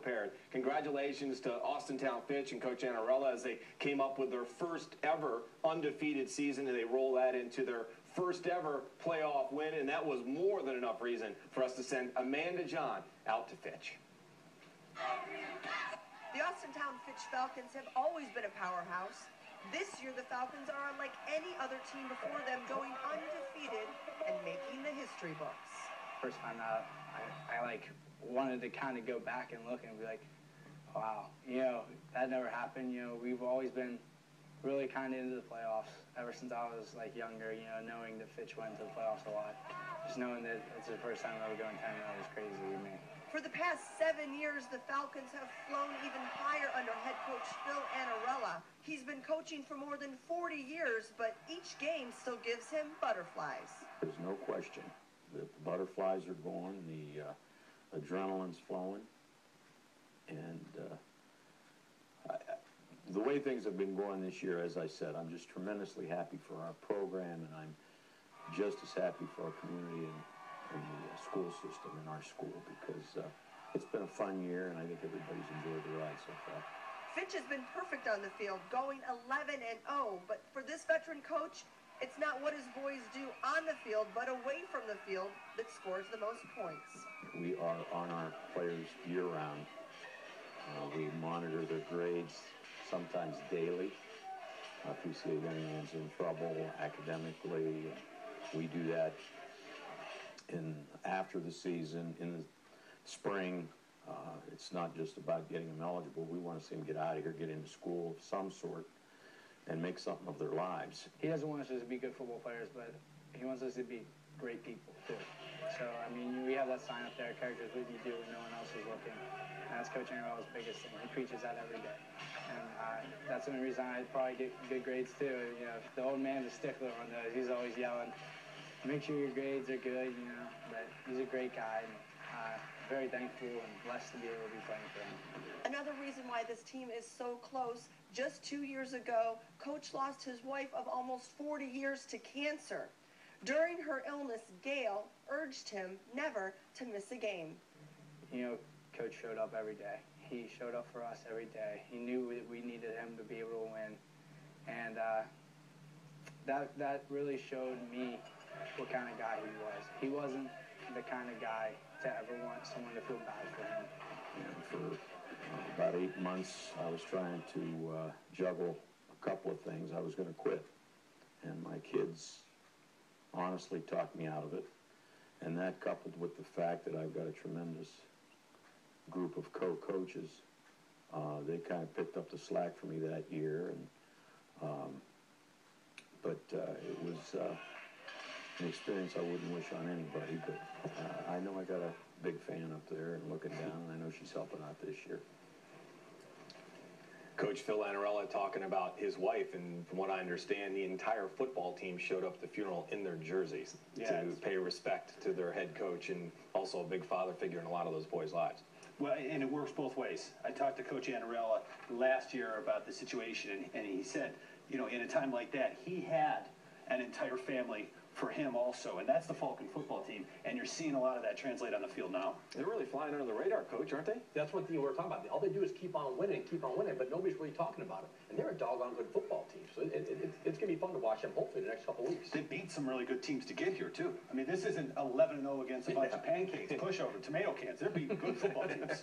prepared. Congratulations to Austintown Fitch and Coach Annarella as they came up with their first ever undefeated season, and they roll that into their first ever playoff win, and that was more than enough reason for us to send Amanda John out to Fitch. The Austintown Fitch Falcons have always been a powerhouse. This year, the Falcons are unlike any other team before them, going undefeated and making the history books. First time out, I wanted to kind of go back and look and be like, wow, that never happened. We've always been really kind of into the playoffs ever since I was younger. Knowing that Fitch went to the playoffs a lot, just knowing that it's the first time ever going 10-0 is crazy to me. For the past 7 years, the Falcons have flown even higher under head coach Phil Annarella. He's been coaching for more than 40 years, but each game still gives him butterflies. There's no question that the butterflies are going, the adrenaline's flowing, and the way things have been going this year, as I said, I'm just tremendously happy for our program, and I'm just as happy for our community and the school system in our school, because it's been a fun year, and I think everybody's enjoyed the ride so far. Fitch has been perfect on the field, going 11-0, but for this veteran coach, it's not what his boys do on the field, but away from the field that scores the most points. We are on our players year-round. We monitor their grades sometimes daily. If we see a young man's in trouble academically, we do that after the season, in the spring. It's not just about getting them eligible. We want to see them get out of here, get into school of some sort, and make something of their lives. He doesn't want us just to be good football players, but he wants us to be great people, too. So, we have that sign up there, characters with you do when no one else is looking. And that's Coach Annarella's biggest thing. He preaches that every day. And that's the only reason I probably get good grades, too. The old man's a stickler on those. He's always yelling, make sure your grades are good, but he's a great guy. And, very thankful and blessed to be able to be playing for him. Another reason why this team is so close, just 2 years ago, Coach lost his wife of almost 40 years to cancer. During her illness, Gail urged him never to miss a game. Coach showed up every day. He showed up for us every day. He knew we needed him to be able to win. And that really showed me what kind of guy he was. He wasn't the kind of guy to ever want someone to feel bad for him. And for about 8 months, I was trying to juggle a couple of things. I was going to quit, and my kids honestly talked me out of it. And that, coupled with the fact that I've got a tremendous group of co-coaches, they kind of picked up the slack for me that year. And it was an experience I wouldn't wish on anybody, but I know I got a big fan up there and looking down, and I know she's helping out this year. Coach Phil Annarella talking about his wife, and from what I understand, the entire football team showed up at the funeral in their jerseys to pay respect to their head coach, and also a big father figure in a lot of those boys' lives. Well, and it works both ways. I talked to Coach Annarella last year about the situation, and he said, in a time like that, he had an entire family for him also, and that's the Falcon football team, and you're seeing a lot of that translate on the field now. They're really flying under the radar, Coach, aren't they? That's what we're talking about. All they do is keep on winning, but nobody's really talking about it. And they're a doggone good football team, so it's going to be fun to watch them, hopefully, the next couple of weeks. They beat some really good teams to get here, too. This isn't 11-0 against a bunch of pancakes, pushover, tomato cans. They're beating good football teams.